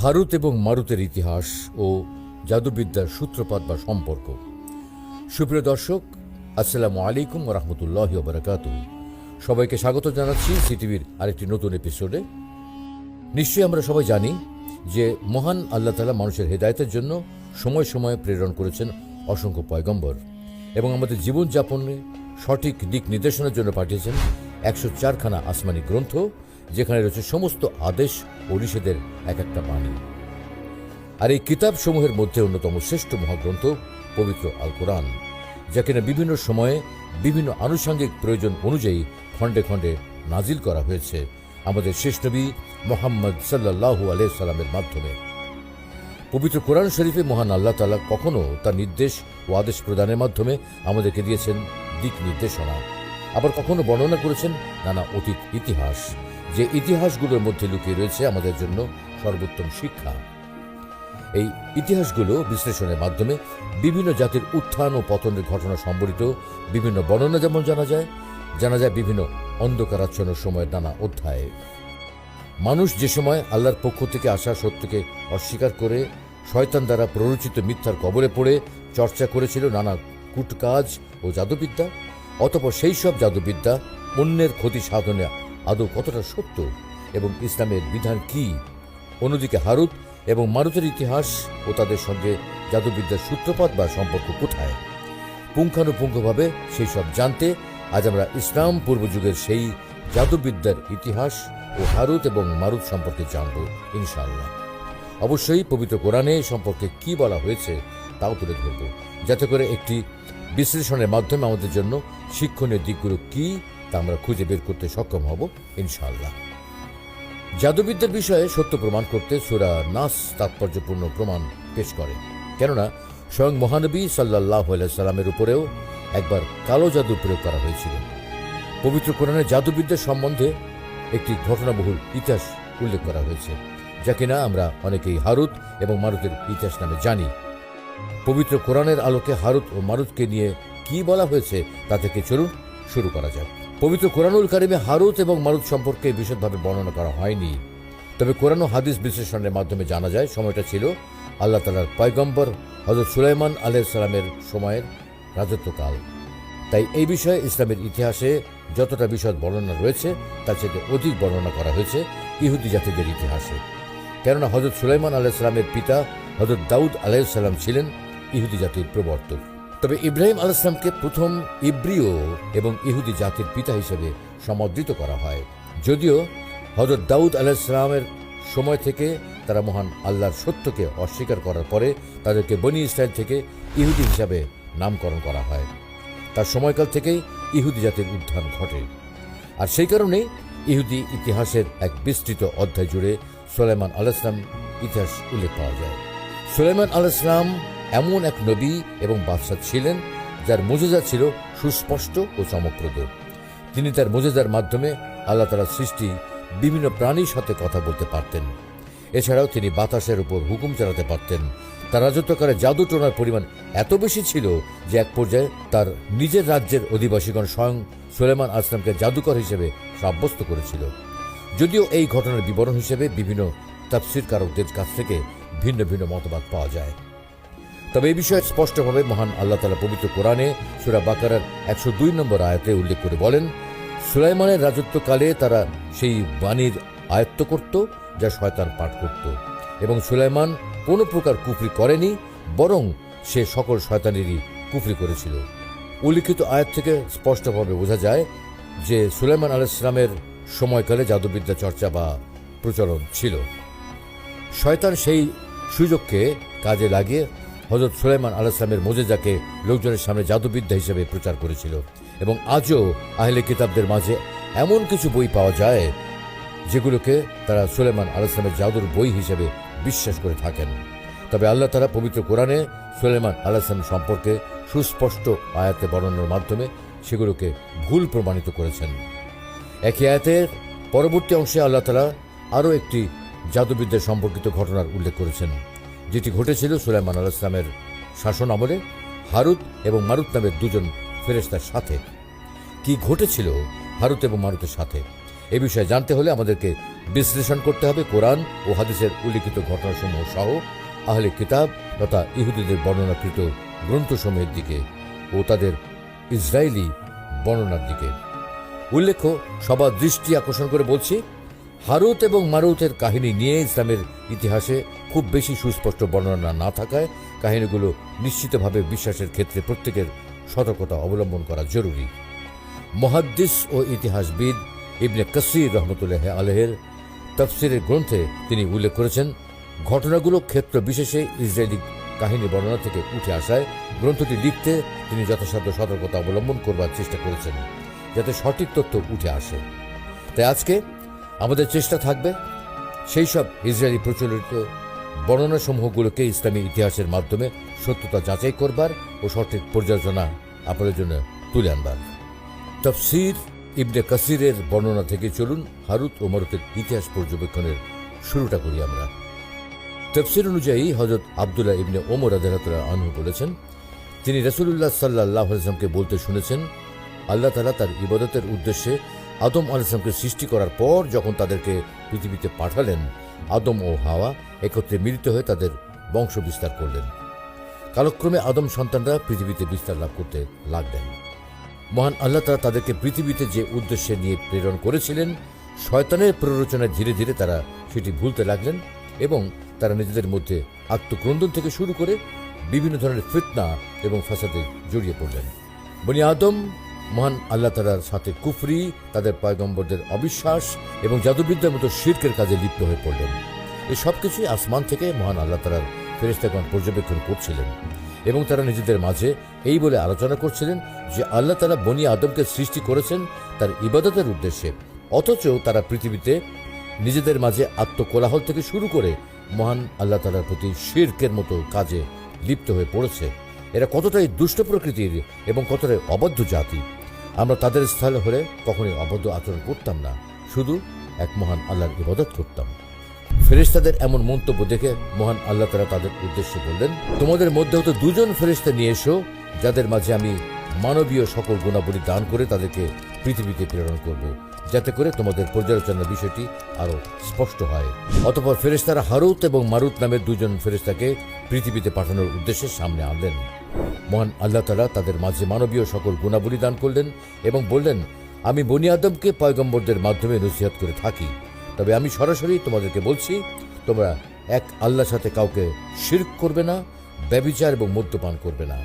হারুত এবং মারুতের ইতিহাস ও জাদুবিদ্যার সূত্রপাত বা সম্পর্ক। সুপ্রিয় দর্শক, আসসালামু আলাইকুম ওয়া রাহমাতুল্লাহি ওয়া বারাকাতুহু। সবাইকে স্বাগত জানাচ্ছি সিটিভির আরেকটি নতুন এপিসোডে। নিশ্চয়ই আমরা সবাই জানি যে মহান আল্লাহ তাআলা মানুষের হেদায়েতের জন্য সময় সময়ে প্রেরণ করেছেন অসংখ্য পয়গম্বর এবং আমাদের জীবনযাপনে সঠিক দিক নির্দেশনার জন্য পাঠিয়েছেন 104খানা আসমানি গ্রন্থ, যেখানে রয়েছে সমস্ত আদেশ ও নিষেধের এক একটা বাণী। আর এই কিতাব সমূহের মধ্যে অন্যতম শ্রেষ্ঠ মহাগ্রন্থ পবিত্র আল কোরআন, যা কিনা বিভিন্ন সময়ে বিভিন্ন আনুষঙ্গিক প্রয়োজন অনুযায়ী খণ্ডে খণ্ডে নাজিল করা হয়েছে আমাদের শেষ নবী মুহাম্মদ সাল্লাল্লাহু আলাইহি সাল্লামের মাধ্যমে। পবিত্র কোরআন শরীফে মহান আল্লাহ তাআলা কখনো তার নির্দেশ ও আদেশ প্রদানের মাধ্যমে আমাদেরকে দিয়েছেন দিক নির্দেশনা, আবার কখনো বর্ণনা করেছেন নানা অতীত ইতিহাস, যে ইতিহাসগুলোর মধ্যে লুকিয়ে রয়েছে আমাদের জন্য সর্বোত্তম শিক্ষা। এই ইতিহাসগুলো বিশ্লেষণের মাধ্যমে বিভিন্ন জাতির উত্থান ও পতনের ঘটনা সম্বলিত বিভিন্ন বর্ণনা যেমন জানা যায় বিভিন্ন অন্ধকারাচ্ছন্ন সময়ের নানা অধ্যায়ে। মানুষ যে সময় আল্লাহর পক্ষ থেকে আসা সত্যকে অস্বীকার করে শয়তান দ্বারা প্ররোচিত মিথ্যার কবলে পড়ে চর্চা করেছিল নানা কূটকাজ ও জাদুবিদ্যা, অতঃপর সেই সব জাদুবিদ্যা অন্যের ক্ষতি সাধনে আদৌ কতটা সত্য এবং ইসলামের বিধান কি, অন্যদিকে হারুত এবং মারুতের ইতিহাস ও তাদের সঙ্গে জাদুবিদ্যার সূত্রপাত বা সম্পর্ক কোথায়, পুঙ্খানুপুঙ্খভাবে সেই সব জানতে আজ আমরা ইসলাম পূর্বযুগের সেই জাদুবিদ্যার ইতিহাস ও হারুত এবং মারুত সম্পর্কে জানব ইনশাআল্লাহ। অবশ্যই পবিত্র কোরআনে সম্পর্কে কি বলা হয়েছে তাও তুলে ধরব, যাতে করে একটি বিশ্লেষণের মাধ্যমে আমাদের জন্য শিক্ষণীয় দিকগুলো কি তা আমরা খুঁজে বের করতে সক্ষম হব ইনশাআল্লাহ। জাদুবিদ্যার বিষয়ে সত্য প্রমাণ করতে সূরা নাস তাৎপর্যপূর্ণ প্রমাণ পেশ করে, কেননা স্বয়ং মহানবী সাল্লাল্লাহু আলাইহি সাল্লামের উপরেও একবার কালো জাদু প্রয়োগ করা হয়েছিল। পবিত্র কোরআনে জাদুবিদ্যা সম্বন্ধে একটি ঘটনাবহুল ইতিহাস উল্লেখ করা হয়েছে, যা কিনা আমরা অনেকেই হারুত এবং মারুতের ইতিহাস নামে জানি। পবিত্র কোরআনের আলোকে হারুত ও মারুতকে নিয়ে কি বলা হয়েছে তা থেকে চলুন শুরু করা যাক। পবিত্র কোরআনুল কারিমে হারুত এবং মারুত সম্পর্কে বিশদভাবে বর্ণনা করা হয়নি, তবে কোরআন ও হাদিস বিশ্লেষণের মাধ্যমে জানা যায় সময়টা ছিল আল্লাহ তাআলার পয়গম্বর হযরত সুলাইমান আলাইহিস সালামের সময়ের রাজত্বকাল। তাই এই বিষয়ে ইসলামের ইতিহাসে যতটা বিশদ বর্ণনা রয়েছে তার চেয়ে অধিক বর্ণনা করা হয়েছে ইহুদি জাতিদের ইতিহাসে, কেননা হযরত সুলাইমান আলাইহিস সালামের পিতা হযরত দাউদ আলাইহিস সালাম ছিলেন ইহুদি জাতির প্রবর্তক। তবে ইব্রাহিম আলাইহিস সালামকে প্রথম ইব্রিয় এবং ইহুদি জাতির পিতা হিসেবে সমাদৃত করা হয়, যদিও হযরত দাউদ আলাইহিস সালামের সময় থেকে তারা মহান আল্লাহর সত্যকে অস্বীকার করার পরে তাদেরকে বনি ইসরায়েল থেকে ইহুদি হিসাবে নামকরণ করা হয়। তার সময়কাল থেকেই ইহুদি জাতির উত্থান ঘটে, আর সেই কারণেই ইহুদি ইতিহাসের এক বিস্তৃত অধ্যায় জুড়ে সুলাইমান আলাইহিস সালাম ইতিহাস উল্লেখ পাওয়া যায়। সুলাইমান আলাইহিস সালাম এমন এক নবী এবং বাদশাহ ছিলেন যার মুজিজা ছিল সুস্পষ্ট ও চমকপ্রদ। তিনি তার মুজিজার মাধ্যমে আল্লাহ তাআলার সৃষ্টি বিভিন্ন প্রাণীর সাথে কথা বলতে পারতেন। এছাড়াও তিনি বাতাসের উপর হুকুম চালাতে পারতেন। তার রাজত্বকালে জাদু টোনার পরিমাণ এত বেশি ছিল যে এক পর্যায়ে তার নিজের রাজ্যের অধিবাসীগণ স্বয়ং সুলাইমান আলাইহিস সালামকে জাদুকর হিসেবে সাব্যস্ত করেছিল। যদিও এই ঘটনার বিবরণ হিসেবে বিভিন্ন তাফসীরকারকদের কাছ থেকে ভিন্ন ভিন্ন মতবাদ পাওয়া যায়, তবে এই বিষয়ে স্পষ্টভাবে মহান আল্লাহ তাআলা পবিত্র কোরআনে সূরা বাকারার 102 নম্বর আয়াতে উল্লেখ করে বলেন, সুলাইমানের রাজত্বকালে তারা সেই বাণীর আয়ত্ত করত যা শয়তান পাঠ করত, এবং সুলাইমান কোনো প্রকার কুফরি করেনি, বরং সে সকল শয়তানেরই কুফরি করেছিল। উল্লিখিত আয়াত থেকে স্পষ্টভাবে বোঝা যায় যে সুলাইমান আলাইহিস সালামের সময়কালে জাদুবিদ্যা চর্চা বা প্রচলন ছিল। শয়তান সেই সুযোগকে কাজে লাগিয়ে হযরত সুলাইমান আলাইহিস সালামের মুজিজাকে লোকজনের সামনে জাদুবিদ্যা হিসেবে প্রচার করেছিল, এবং আজও আহলে কিতাবদের মাঝে এমন কিছু বই পাওয়া যায় যেগুলোকে তারা সুলাইমান আলাইহিস সালামের জাদুর বই হিসেবে বিশ্বাস করে থাকেন। তবে আল্লাহ তাআলা পবিত্র কোরআনে সুলাইমান আলাইহিস সালাম সম্পর্কে সুস্পষ্ট আয়াতে বর্ণনার মাধ্যমে সেগুলোকে ভুল প্রমাণিত করেছেন। একই আয়াতের পরবর্তী অংশে আল্লাহ তাআলা আরও একটি জাদুবিদ্যা সম্পর্কিত ঘটনার উল্লেখ করেছেন, যেটি ঘটেছিল সুলাইমান আলাইহিস সালামের শাসন আমলে হারুত এবং মারুত নামের দুজন ফেরেশতার সাথে। কি ঘটেছিল হারুত এবং মারুতের সাথে এ বিষয়ে জানতে হলে আমাদেরকে বিশ্লেষণ করতে হবে কোরআন ও হাদিসের উল্লিখিত ঘটনাসমূহ সহ আহলে কিতাব তথা ইহুদিদের বর্ণনাকৃত গ্রন্থসমূহের দিকে ও তাদের ইসরায়েলি বর্ণনার দিকে। উল্লেখ্য, সবার দৃষ্টি আকর্ষণ করে বলছি, হারুত এবং মারুতের কাহিনী নিয়ে ইসলামের ইতিহাসে খুব বেশি সুস্পষ্ট বর্ণনা না থাকায় কাহিনীগুলো নিশ্চিতভাবে বিশ্বাসের ক্ষেত্রে প্রত্যেকের সতর্কতা অবলম্বন করা জরুরি। মুহাদ্দিস ও ইতিহাসবিদ ইবনে কাসির রহমতুল্লাহ আলাইহির তাফসিরের গ্রন্থে তিনি উল্লেখ করেছেন, ঘটনাগুলো ক্ষেত্র বিশেষে ইসরায়েলি কাহিনী বর্ণনা থেকে উঠে আসায় গ্রন্থটি লিখতে তিনি যথাসাধ্য সতর্কতা অবলম্বন করবার চেষ্টা করেছেন যাতে সঠিক তথ্য উঠে আসে। তাই আজকে আমাদের চেষ্টা থাকবে সেই সব ইসরায়েলি প্রচলিত বর্ণনাসমূহগুলোকে ইসলামী ইতিহাসের মাধ্যমে সত্যতা যাচাই করবার ও সঠিক পর্যালোচনা আপনাদের জন্য তুলে আনবার। তাফসির ইবনে কাসিরের বর্ণনা থেকে চলুন হারুত ও মারুতের ইতিহাস পর্যবেক্ষণের শুরুটা করি আমরা। তাফসির অনুযায়ী হযরত আব্দুল্লাহ ইবনে ওমর রাদিয়াল্লাহু আনহু বলেছেন, তিনি রাসূলুল্লাহ সাল্লাল্লাহু আলাইহি ওয়াসাল্লামকে বলতে শুনেছেন, আল্লাহ তাআলা তার ইবাদতের উদ্দেশ্যে আদম আলাইহিস সালামকে সৃষ্টি করার পর যখন তাদেরকে পৃথিবীতে পাঠালেন, আদম ও হাওয়া একত্রে মিলিত হয়ে তাদের বংশ বিস্তার করলেন। কালক্রমে আদম সন্তানরা পৃথিবীতে বিস্তার লাভ করতে লাগলেন। মহান আল্লাহ তাআলা তাদেরকে পৃথিবীতে যে উদ্দেশ্যে নিয়ে প্রেরণ করেছিলেন, শয়তানের প্ররোচনায় ধীরে ধীরে তারা সেটি ভুলতে লাগলেন এবং তারা নিজেদের মধ্যে আত্মক্রন্দন থেকে শুরু করে বিভিন্ন ধরনের ফিতনা এবং ফাসাদে জড়িয়ে পড়লেন। বনি আদম মহান আল্লাহ তাআলার সাথে কুফরি, তাদের পয়গম্বরদের অবিশ্বাস এবং জাদুবিদ্যার মতো শিরকের কাজে লিপ্ত হয়ে পড়লেন। এই সবকিছুই আসমান থেকে মহান আল্লাহ তাআলার ফেরেশতাগণ পর্যবেক্ষণ করছিলেন এবং তারা নিজেদের মাঝে এই বলে আলোচনা করছিলেন যে আল্লাহ তাআলা বনি আদমকে সৃষ্টি করেছেন তার ইবাদতের উদ্দেশ্যে, অথচ তারা পৃথিবীতে নিজেদের মাঝে আত্মকোলাহল থেকে শুরু করে মহান আল্লাহ তাআলার প্রতি শিরকের মতো কাজে লিপ্ত হয়ে পড়েছে। এরা কতটাই দুষ্ট প্রকৃতির এবং কতটাই অবদ্ধ জাতি। আমরা তাদের স্থলে হলে কখনোই অবদ্ধ আচরণ করতাম না, শুধু এক মহান আল্লাহর ইবাদত করতাম। ফেরেশতাদের এমন মন্তব্য দেখে মহান আল্লাহ তাআলা তাদের উদ্দেশ্যে বললেন, তোমাদের মধ্যে হতে দুজন ফেরেশতা নিয়ে এসো, যাদের মাঝে আমি মানবীয় সকল গুণাবলী দান করে তাদেরকে পৃথিবীতে প্রেরণ করব, যাতে করে তোমাদের পর্যালোচনার বিষয়টি আরো স্পষ্ট হয়। অতঃপর ফেরেশতারা হারুত এবং মারুত নামের দুজন ফেরেশতাকে পৃথিবীতে পাঠানোর উদ্দেশ্যে সামনে আনলেন। মহান আল্লাহ তাআলা তাদের মাঝে মানবীয় সকল গুণাবলী দান করলেন এবং বললেন, আমি বনি আদমকে পয়গম্বরদের মাধ্যমে নসিহত করে থাকি, তবে আমি সরাসরি তোমাদেরকে বলছি, তোমরা এক আল্লাহর সাথে কাউকে শিরক করবে না, ব্যভিচার এবং মদ্যপান করবে না।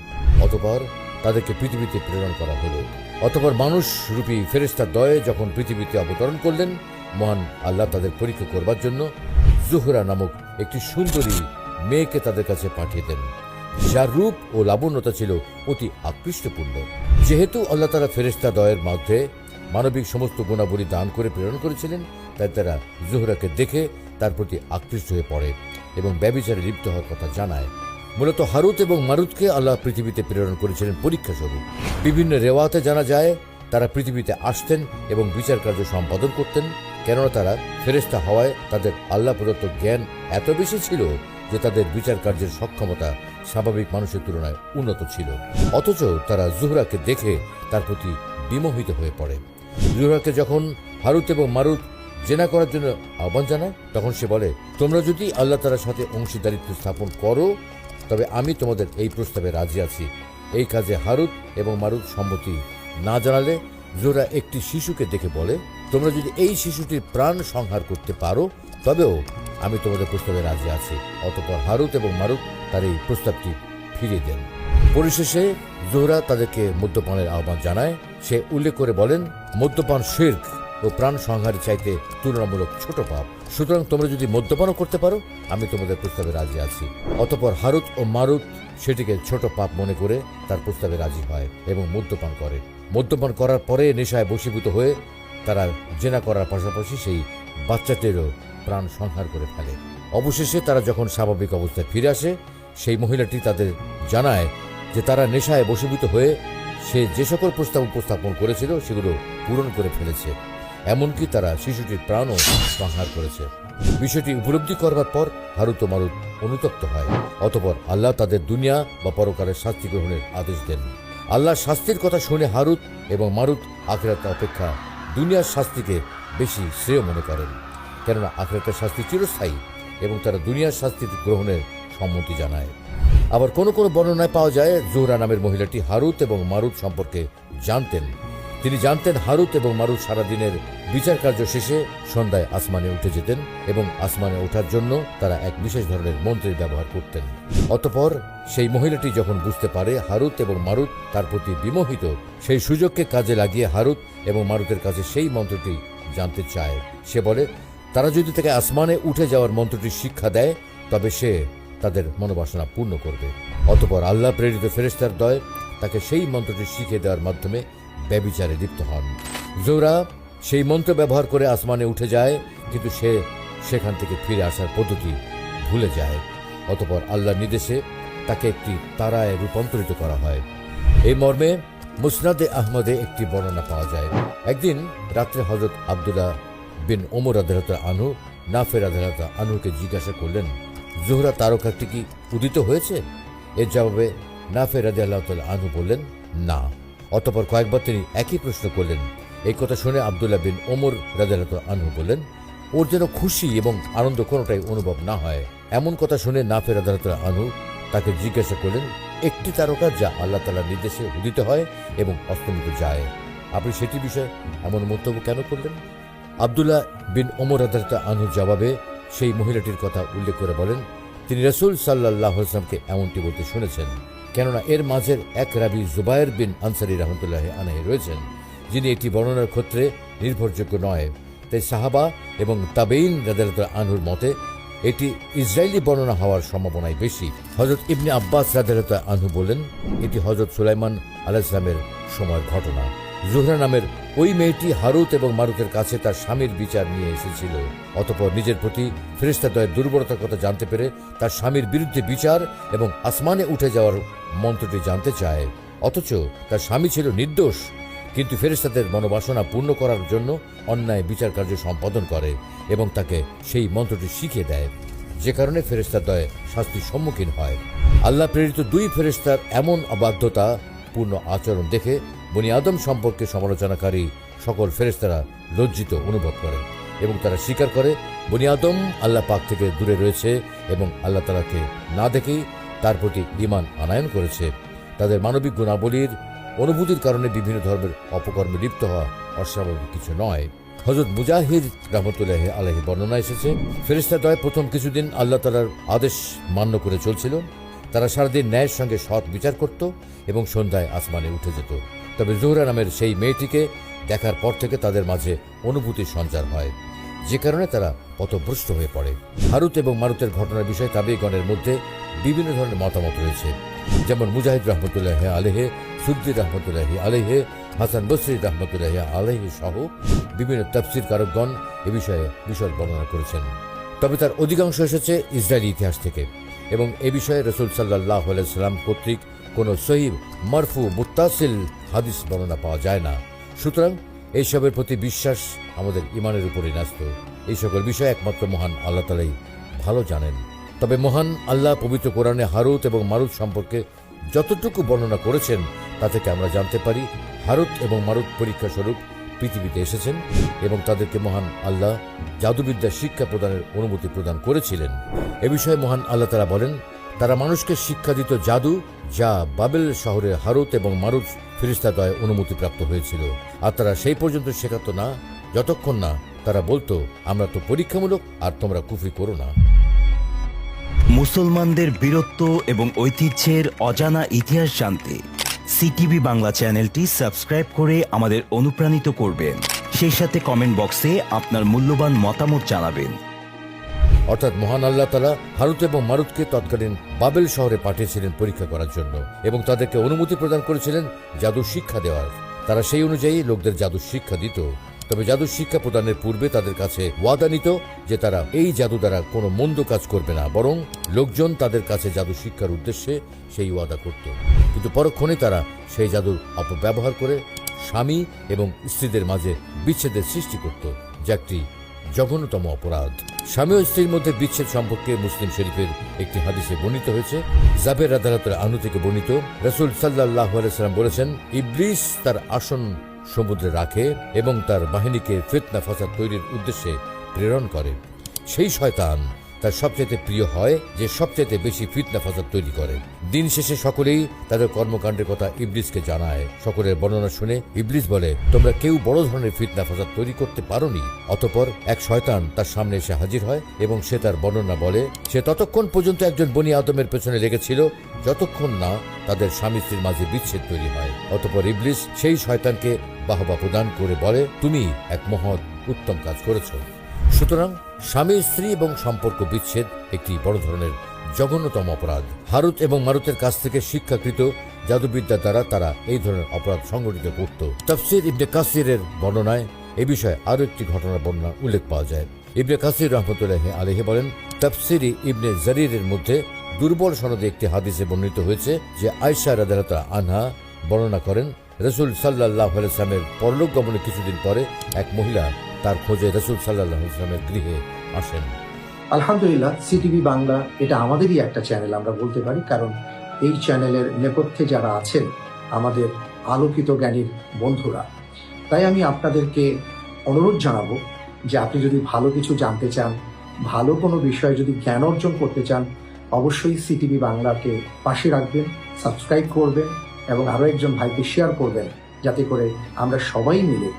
অতঃপর তাদেরকে পৃথিবীতে প্রেরণ করা হলো। অতঃপর মানুষ রূপী ফেরেশতা দ্বয় যখন পৃথিবীতে অবতরণ করলেন, মহান আল্লাহ তাদের পরীক্ষা করবার জন্য জুহরা নামক একটি সুন্দরী মেয়েকে তাদের কাছে পাঠিয়ে দেন, যার রূপ ও লাবণ্যতা ছিল অতি আকৃষ্টপূর্ণ। যেহেতু আল্লাহ তাআলা ফেরেশতা দ্বয়ের মধ্যে মানবিক সমস্ত গুণাবলী দান করে প্রেরণ করেছিলেন, তাই তারা জুহরাকে দেখে তার প্রতি আকৃষ্ট হয়ে পড়ে এবং ব্যভিচারে লিপ্ত হওয়ার কথা জানায়। মূলত হারুত এবং মারুতকে আল্লাহ পৃথিবীতে প্রেরণ করেছিলেন পরীক্ষা স্বরূপ। বিভিন্ন রেওয়াতে জানা যায় তারা পৃথিবীতে আসতেন এবং বিচার কার্য সম্পাদন করতেন, কেননা তারা ফেরেশতা হওয়ায় তাদের আল্লাহ প্রদত্ত জ্ঞান এত বেশি ছিল যে তাদের বিচার কার্যের সক্ষমতা স্বাভাবিক মানুষের তুলনায় উন্নত ছিল। অথচ তারা জুহরাকে দেখে তার প্রতি বিমোহিত হয়ে পড়ে। জুহরাকে যখন হারুত এবং মারুত জেনা করার জন্য আহ্বান জানায়, তখন সে বলে, তোমরা যদি আল্লাহ তাআলার সাথে অংশীদারিত্ব স্থাপন করো তবে আমি তোমাদের এই প্রস্তাবে রাজি আছি। এই কাজে হারুত এবং মারুত সম্মতি না জানালে জোহরা একটি শিশুকে দেখে বলে, তোমরা যদি এই শিশুটির প্রাণ সংহার করতে পারো তবেও আমি তোমাদের প্রস্তাবে রাজি আছি। অতঃপর হারুত এবং মারুত তার এই প্রস্তাবটি ফিরিয়ে দেন। পরিশেষে জোহরা তাদেরকে মদ্যপানের আহ্বান জানায়। সে উল্লেখ করে বলেন, মদ্যপান শিরক ও প্রাণ সংহারের চাইতে তুলনামূলক ছোট পাপ, সুতরাং তোমরা যদি মদ্যপানও করতে পারো আমি তোমাদের প্রস্তাবে রাজি আছি। অতঃপর হারুত ও মারুত সেটিকে ছোট পাপ মনে করে তার প্রস্তাবে রাজি হয় এবং মদ্যপান করে। মদ্যপান করার পরে নেশায় বশীভূত হয়ে তারা জেনা করার পাশাপাশি সেই বাচ্চাটিরও প্রাণ সংহার করে ফেলে। অবশেষে তারা যখন স্বাভাবিক অবস্থায় ফিরে আসে, সেই মহিলাটি তাদের জানায় যে তারা নেশায় বশীভূত হয়ে সে যে সকল প্রস্তাব উপস্থাপন করেছিল সেগুলো পূরণ করে ফেলেছে, এমনকি তারা শিশুটির প্রাণও সংহার করেছে। বিষয়টি উপলব্ধি করবার পর হারুত ও মারুত অনুতপ্ত হয়। অতঃপর আল্লাহ তাদের দুনিয়া বা পরকালের শাস্তি গ্রহণের আদেশ দেন। আল্লাহর শাস্তির কথা শুনে হারুত এবং মারুত আখিরাত অপেক্ষা দুনিয়ার শাস্তিকে বেশি শ্রেয় মনে করেন। কেননা আখিরাতের শাস্তি চিরস্থায়ী এবং তারা দুনিয়ার শাস্তি গ্রহণের সম্মতি জানায়। আবার কোনো কোনো বর্ণনায় পাওয়া যায় জোহরা নামের মহিলাটি হারুত এবং মারুত সম্পর্কে জানতেন। তিনি জানতেন হারুত এবং মারুত সারাদিনের বিচার কার্য শেষে সন্ধ্যায় আসমানে উঠে যেতেন এবং আসমানে ওঠার জন্য তারা এক বিশেষ ধরনের মন্ত্রের ব্যবহার করতেন। অতঃপর সেই মহিলাটি যখন বুঝতে পারে হারুত এবং মারুত তার প্রতি বিমোহিত, সেই সুযোগকে কাজে লাগিয়ে হারুত এবং মারুতের কাছে সেই মন্ত্রটি জানতে চায়। সে বলে তারা যদি তাকে আসমানে উঠে যাওয়ার মন্ত্রটি শিক্ষা দেয় তবে সে তাদের মনোবাসনা পূর্ণ করবে। অতঃপর আল্লাহ প্রেরিত ফেরেশতার দয় তাকে সেই মন্ত্রটি শিখিয়ে দেওয়ার মাধ্যমে ব্যভিচারে লিপ্ত হন। জোহরা সেই মন্ত্র ব্যবহার করে আসমানে উঠে যায়, কিন্তু সে সেখান থেকে ফিরে আসার পদ্ধতি ভুলে যায়। অতঃপর আল্লাহর নির্দেশে তাকে একটি তারায় রূপান্তরিত করা হয়। এই মর্মে মুসনাদে আহমদে একটি বর্ণনা পাওয়া যায়। একদিন রাত্রে হযরত আব্দুল্লাহ বিন ওমর রাদিয়াল্লাহু আনহু নাফে রাদিয়াল্লাহু আনহুকে জিজ্ঞাসা করলেন, জোহরা তারকাটি কি উদিত হয়েছে? এর জবাবে নাফে রাদিয়াল্লাহু আনহু বললেন, না। অতঃপর কয়েকবার তিনি একই প্রশ্ন করলেন। এই কথা শুনে আব্দুল্লাহ বিন ওমর রাদিয়াল্লাহু আনহু বললেন, ওর যেন খুশি এবং আনন্দ কোনোটাই অনুভব না হয়। এমন কথা শুনে নাফে রাদিয়াল্লাহু আনহু তাকে জিজ্ঞাসা করলেন, একটি তারকা যা আল্লাহ তাআলার নির্দেশে উদিত হয় এবং অস্তমিত যায়, আপনি সেটি বিষয়ে এমন মন্তব্য কেন করলেন? আব্দুল্লাহ বিন ওমর রাদিয়াল্লাহু আনহুর জবাবে সেই মহিলাটির কথা উল্লেখ করে বলেন, তিনি রাসূল সাল্লাল্লাহু আলাইহি ওয়াসাল্লামকে এমনটি বলতে শুনেছেন। কেননা এর মাঝের এক রাবি জুবায়ের বিন আনসারী রাহমাতুল্লাহি আলাইহি রয়েছেন, যিনি এটি বর্ণনার ক্ষেত্রে নির্ভরযোগ্য নয়। তাই সাহাবা এবং তাবেঈন রাদিয়াল্লাহু আনহুর মতে এটি ইসরায়েলি বর্ণনা হওয়ার সম্ভাবনাই বেশি। হযরত ইবনে আব্বাস রাদিয়াল্লাহু আনহু বলেন, এটি হযরত সুলাইমান আলাইহিস সালামের সময়ের ঘটনা। জোহরা নামের ওই মেয়েটি হারুত এবং মারুতের কাছে তার স্বামীর বিচার নিয়ে এসেছিল। অতঃপর নিজের প্রতি ফেরেশতাদ্বয়ের দুর্বলতার কথা জানতে পেরে তার স্বামীর বিরুদ্ধে বিচার এবং আসমানে উঠে যাওয়ার মন্ত্রটি জানতে চায়। অথচ তার স্বামী ছিল নির্দোষ, কিন্তু ফেরেশতাদের মনোবাসনা পূর্ণ করার জন্য অন্যায় বিচার কার্য সম্পাদন করে এবং তাকে সেই মন্ত্রটি শিখিয়ে দেয়, যে কারণে ফেরেশতাদ্বয় শাস্তির সম্মুখীন হয়। আল্লাহ প্রেরিত দুই ফেরেশতার এমন অবাধ্যতা পূর্ণ আচরণ দেখে বনি আদম সম্পর্কে সমালোচনাকারী সকল ফেরেশতারা লজ্জিত অনুভব করে এবং তারা স্বীকার করে বনি আদম আল্লাহ পাক থেকে দূরে রয়েছে এবং আল্লাহ তাআলাকে না দেখেই তার প্রতি ঈমান আনয়ন করেছে। তাদের মানবিক গুণাবলীর অনুভূতির কারণে বিভিন্ন ধর্মের অপকর্মে লিপ্ত হওয়া অস্বাভাবিক কিছু নয়। হযরত মুজাহিদ রাহমাতুল্লাহি আলাইহি বর্ণনা এসেছে, ফেরেশতাদ্বয় প্রথম কিছুদিন আল্লাহ তাআলার আদেশ মান্য করে চলছিল। তারা সারাদিন ন্যায়ের সঙ্গে সৎ বিচার করত এবং সন্ধ্যায় আসমানে উঠে যেত। তবে জোহরা নামের সেই মেয়েটিকে দেখার পর থেকে তাদের মাঝে অনুভূতির সঞ্চার হয়, যে কারণে তারা পথভ্রষ্ট হয়ে পড়ে। হারুত এবং মারুতের ঘটনার বিষয়ে তাবেঈগণের মধ্যে বিভিন্ন ধরনের মতামত রয়েছে, যেমন মুজাহিদ রাহমাতুল্লাহি আলাইহি, সুদ্দি রাহমাতুল্লাহি আলাইহি, হাসান বসরি রাহমাতুল্লাহি আলাইহি সহ বিভিন্ন তাফসীর কারকগণ এ বিষয়ে বিশদ বর্ণনা করেছেন। তবে তার অধিকাংশ এসেছে ইসরায়েলি ইতিহাস থেকে এবং এ বিষয়ে রাসূল সাল্লাল্লাহু আলাইহি ওয়াসাল্লাম কর্তৃক কোনো সহিহ মারফু মুত্তাসিল হাদিস বর্ণনা পাওয়া যায় না। সুতরাং এইসবের প্রতি বিশ্বাস আমাদের ঈমানের উপরই ন্যস্ত। এই সকল বিষয় একমাত্র মহান আল্লাহ তাআলাই ভালো জানেন। তবে মহান আল্লাহ পবিত্র কোরআনে হারুত এবং মারুত সম্পর্কে যতটুকু বর্ণনা করেছেন তা থেকে আমরা জানতে পারি হারুত এবং মারুত পরীক্ষা স্বরূপ পৃথিবীতে এসেছেন এবং তাদেরকে মহান আল্লাহ জাদুবিদ্যা শিক্ষা প্রদানের অনুমতি প্রদান করেছিলেন। এ বিষয়ে মহান আল্লাহ তাআলা বলেন, তারা মানুষকে শিক্ষা দিত জাদু, যা বাবেল শহরে হারুত এবং মারুত ফেরেশতাদ্বয় অনুমতিপ্রাপ্ত হয়েছিল। আর তারা সেই পর্যন্ত শেখাতো না যতক্ষণ না তারা বলতো, আমরা তো পরীক্ষামূলক আর তোমরা কুফরি করো না। মুসলমানদের বীরত্ব এবং ঐতিহ্যের অজানা ইতিহাস জানতে সিটিভি বাংলা চ্যানেলটি সাবস্ক্রাইব করে আমাদের অনুপ্রাণিত করবেন। সেই সাথে কমেন্ট বক্সে আপনার মূল্যবান মতামত জানাবেন। অর্থাৎ মহান আল্লাহ তাআলা হারুত এবং মারুতকে তৎকালীন বাবেল শহরে পাঠিয়েছিলেন পরীক্ষা করার জন্য এবং তাদেরকে অনুমতি প্রদান করেছিলেন জাদু শিক্ষা দেওয়ার। তারা সেই অনুযায়ী লোকদের জাদু শিক্ষা দিত। তবে জাদু শিক্ষা প্রদানের পূর্বে তাদের কাছে ওয়াদা নিত যে তারা এই জাদু দ্বারা কোনো মন্দ কাজ করবে না, বরং লোকজন তাদের কাছে জাদু শিক্ষার উদ্দেশ্যে সেই ওয়াদা করত। কিন্তু পরক্ষণে তারা সেই জাদুর অপব্যবহার করে স্বামী এবং স্ত্রীদের মাঝে বিচ্ছেদের সৃষ্টি করত, যা একটি জঘন্যতম অপরাধ। স্বামী ও স্ত্রীর মধ্যে বিচ্ছেদ সম্পর্কে মুসলিম শরীফের একটি হাদিসে বর্ণিত হয়েছে। জাবের রাদিয়াল্লাহু আনহু থেকে বর্ণিত, রাসূল সাল্লাল্লাহু আলাইহি ওয়াসাল্লাম বলেছেন, ইবলিস তার আসন সমুদ্রে রাখে এবং তার বাহিনীকে ফিতনা ফাসাদ তৈরির উদ্দেশ্যে প্রেরণ করে। সেই শয়তান তার সবচেয়ে প্রিয় হয় যে সবচেয়ে বেশি ফিতনা ফাসাদ তৈরি করে। দিন শেষে সকলেই তাদের কর্মকাণ্ডের কথা ইবলিসকে জানায়। সকলের বর্ণনা শুনে ইবলিস বলে, তোমরা কেউ বড় ধরনের ফিতনা ফাসাদ তৈরি করতে পারোনি। অতঃপর এক শয়তান তার সামনে এসে হাজির হয় এবং সে তার বর্ণনা বলে, সে ততক্ষণ পর্যন্ত একজন বনি আদমের পেছনে লেগেছিল যতক্ষণ না তাদের স্বামী স্ত্রীর মাঝে বিচ্ছেদ তৈরি হয়। অতঃপর ইবলিস সেই শয়তানকে বাহবা প্রদান করে বলে, তুমি এক মহৎ উত্তম কাজ করেছো। সুতরাং স্বামী স্ত্রী এবং সম্পর্ক বিচ্ছেদ একটি বড় ধরনের জঘন্যতম অপরাধ। হারুত এবং মারুতের কাছ থেকে শিক্ষাকৃত জাদুবিদ্যার দ্বারা তারা এই ধরনের অপরাধ সংঘটিত করত। তাফসির ইবনে কাসিরের বর্ণনায় এ বিষয়ে আরও একটি ঘটনার বর্ণনা উল্লেখ পাওয়া যায়। ইবনে কাসির রহমতুল্লাহি আলাইহি বলেন, তাফসিরি ইবনে জারিরের মধ্যে দুর্বল সনদে একটি হাদিসে বর্ণিত হয়েছে যে আয়েশা রাদিয়াল্লাহু আনহা বর্ণনা করেন, রাসূল সাল্লাল্লাহু আলাইহি ওয়াসাল্লামের পরলোক গমনের কিছুদিন পরে এক মহিলা তার খোঁজে রাসূল সাল্লাল্লাহু আলাইহি ওয়াসাল্লামের গৃহে আসেন। আলহামদুলিল্লাহ, সিটিভি বাংলা এটা আমাদেরই একটা চ্যানেল আমরা বলতে পারি, কারণ এই চ্যানেলের নেপথ্যে যারা আছেন আমাদের আলোকিত জ্ঞানীর বন্ধুরা। তাই আমি আপনাদেরকে অনুরোধ জানাবো যে আপনি যদি ভালো কিছু জানতে চান, ভালো কোনো বিষয়ে যদি জ্ঞান অর্জন করতে চান, অবশ্যই সিটিভি বাংলাকে পাশে রাখবেন, সাবস্ক্রাইব করবেন এবং আরও একজন ভাইকে শেয়ার করবেন, যাতে করে আমরা সবাই মিলে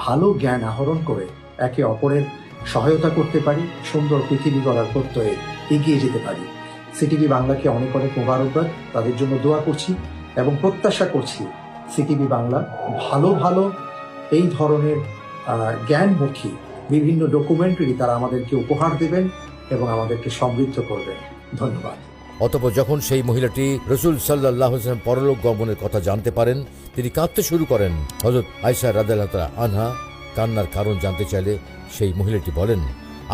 ভালো জ্ঞান আহরণ করে একে অপরের সহায়তা করতে পারি, সুন্দর পৃথিবী গড়ার প্রত্যয়ে এগিয়ে যেতে পারি। সিটিভি বাংলাকে অনেক অনেক মোবারকবাদ, তাদের জন্য দোয়া করছি এবং প্রত্যাশা করছি সিটিভি বাংলা ভালো ভালো এই ধরনের জ্ঞানমুখী বিভিন্ন ডকুমেন্টারি তারা আমাদেরকে উপহার দেবেন এবং আমাদেরকে সমৃদ্ধ করবেন। ধন্যবাদ। অতঃপর যখন সেই মহিলাটি রাসূল সাল্লাল্লাহু আলাইহি ওয়াসাল্লাম পরলোক গমনের কথা জানতে পারেন, তিনি কাঁদতে শুরু করেন। হযরত আয়েশা রাদিয়াল্লাহু তাআলা আনহা কান্নার কারণ জানতে চাইলে সেই মহিলাটি বলেন,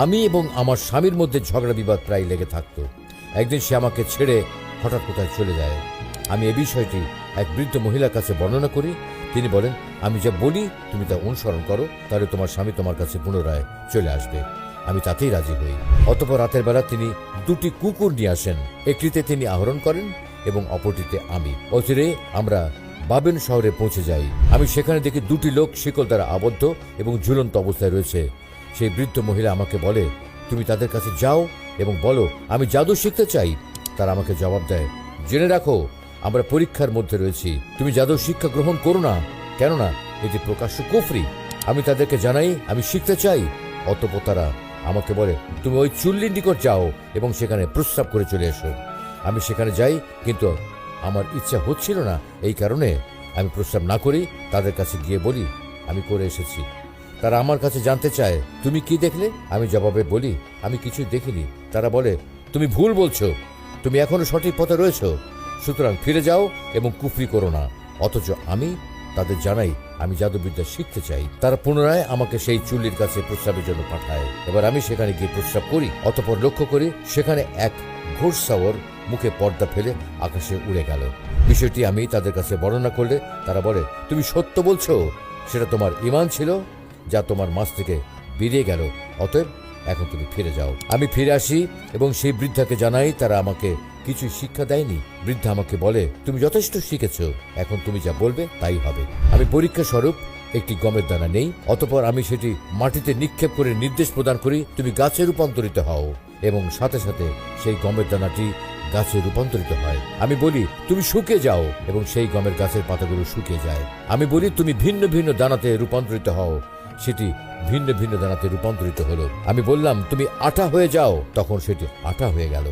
আমি এবং আমার স্বামীর মধ্যে ঝগড়া বিবাদ প্রায় লেগে থাকতো। একদিন সে আমাকে ছেড়ে হঠাৎ কোথায় চলে যায়। আমি এ বিষয়টি এক বৃদ্ধ মহিলার কাছে বর্ণনা করি। তিনি বলেন, আমি যা বলি তুমি তা অনুসরণ করো, তাহলে তোমার স্বামী তোমার কাছে পুনরায় চলে আসবে। আমি তাতেই রাজি হই। অতঃপর রাতের বেলা তিনি দুটি কুকুর নিয়ে আসেন। একটিতে তিনি আহরণ করেন এবং অপরটিতে আমি। অচিরে আমরা বাবেন শহরে পৌঁছে যাই। আমি সেখানে দেখি দুটি লোক শিকল দ্বারা আবদ্ধ এবং ঝুলন্ত অবস্থায় রয়েছে। সেই বৃদ্ধ মহিলা আমাকে বলে, তুমি তাদের কাছে যাও এবং বলো আমি জাদু শিখতে চাই। তারা আমাকে জবাব দেয়, জেনে রাখো আমরা পরীক্ষার মধ্যে রয়েছি, তুমি জাদু শিক্ষা গ্রহণ করো না, কেননা এটি প্রকাশ্য কুফরি। আমি তাদেরকে জানাই আমি শিখতে চাই। অতঃপর তারা আমাকে বলে, তুমি ওই চুল্লির নিকট যাও এবং সেখানে প্রস্রাব করে চলে এসো। আমি সেখানে যাই, কিন্তু আমার ইচ্ছা হচ্ছিল না। এই কারণে আমি প্রস্রাব না করি তাদের কাছে গিয়ে বলি আমি করে এসেছি। তারা আমার কাছে জানতে চায়, তুমি কি দেখলে? আমি জবাবে বলি আমি কিছুই দেখিনি। তারা বলে, তুমি ভুল বলছো, তুমি এখনো সঠিক পথে রয়েছো, সুতরাং ফিরে যাও এবং কুফরি করো না। অথচ আমি তাদের জানাই আমি জাদুবিদ্যা শিখতে চাই। তারা পুনরায় আমাকে সেই চুল্লির কাছে প্রস্রাবের জন্য পাঠায়। এবার আমি সেখানে গিয়ে প্রস্রাব করি। অতঃপর লক্ষ্য করি সেখানে এক ঘোড়সাওয়ার মুখে পর্দা ফেলে আকাশে উড়ে গেল। বিষয়টি আমি তাদের কাছে বর্ণনা করলে তারা বলে, তুমি সত্য বলছো, সেটা তোমার ঈমান ছিল যা তোমার মাঝ থেকে বেরিয়ে গেল, অতএব এখন তুমি ফিরে যাও। আমি ফিরে আসি এবং সেই বৃদ্ধাকে জানাই তারা আমাকে কিছু শিক্ষা দেয়নি। বৃদ্ধা আমাকে বলে, তুমি যথেষ্ট শিখেছ, এখন তুমি যা বলবে তাই হবে। আমি পরীক্ষা স্বরূপ একটি গমের দানা নেই। অতঃপর আমি সেটি মাটিতে নিক্ষেপ করে নির্দেশ প্রদান করি, তুমি গাছে রূপান্তরিত হও, এবং সাথে সাথে সেই গমের দানাটি গাছে রূপান্তরিত হয়। আমি বলি তুমি শুকিয়ে যাও, এবং সেই গমের গাছের পাতাগুলো শুকিয়ে যায়। আমি বলি তুমি ভিন্ন ভিন্ন দানাতে রূপান্তরিত হও, সেটি ভিন্ন ভিন্ন দানাতে রূপান্তরিত হলো। আমি বললাম তুমি আটা হয়ে যাও, তখন সেটি আটা হয়ে গেল।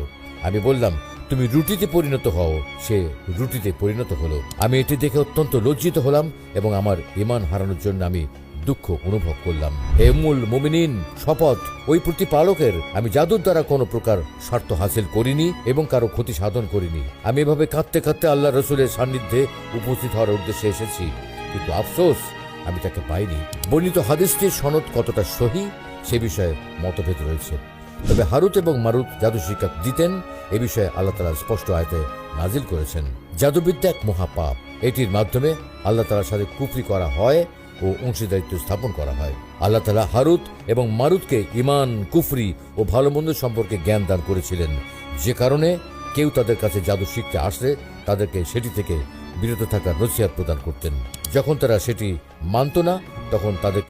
আমি বললাম তুমি রুটিতে পরিণত হও, সে রুটিতে পরিণত হলো। আমি এটি দেখে অত্যন্ত লজ্জিত হলাম এবং আমার ঈমান হারানোর জন্য আমি দুঃখ অনুভব করলাম। হে উম্মুল মুমিনিন, শপথ ওই প্রতিপালকের, আমি জাদুর দ্বারা কোনো প্রকার স্বার্থ হাসিল করিনি এবং কারো ক্ষতি সাধন করিনি। আমি এভাবে কাঁদতে কাঁদতে আল্লাহ রসুলের সান্নিধ্যে উপস্থিত হওয়ার উদ্দেশ্যে এসেছি, কিন্তু আফসোস আমি তাকে পাইনি। বর্ণিত হাদিসটির সনদ কতটা সহি সে বিষয়ে মতভেদ রয়েছে। তবে হারুত এবং মারুত জাদু শিক্ষা দিতেন এ বিষয়ে আল্লাহ তাআলা স্পষ্ট আয়াতে নাজিল করেছেন। জাদুবিদ্যা এক মহাপাপ। এটির মাধ্যমে আল্লাহ তাআলার সাথে কুফরি করা হয় ও অংশীদারিত্ব স্থাপন করা হয়। আল্লাহ তাআলা হারুত এবং মারুতকে ঈমান, কুফরি ও ভালো মন্দ সম্পর্কে জ্ঞান দান করেছিলেন, যে কারণে কেউ তাদের কাছে জাদু শিখতে আসলে তাদেরকে সেটি থেকে বিরত থাকার নসিহত প্রদান করতেন। যখন তারা সেটি মানত না তখন তাদের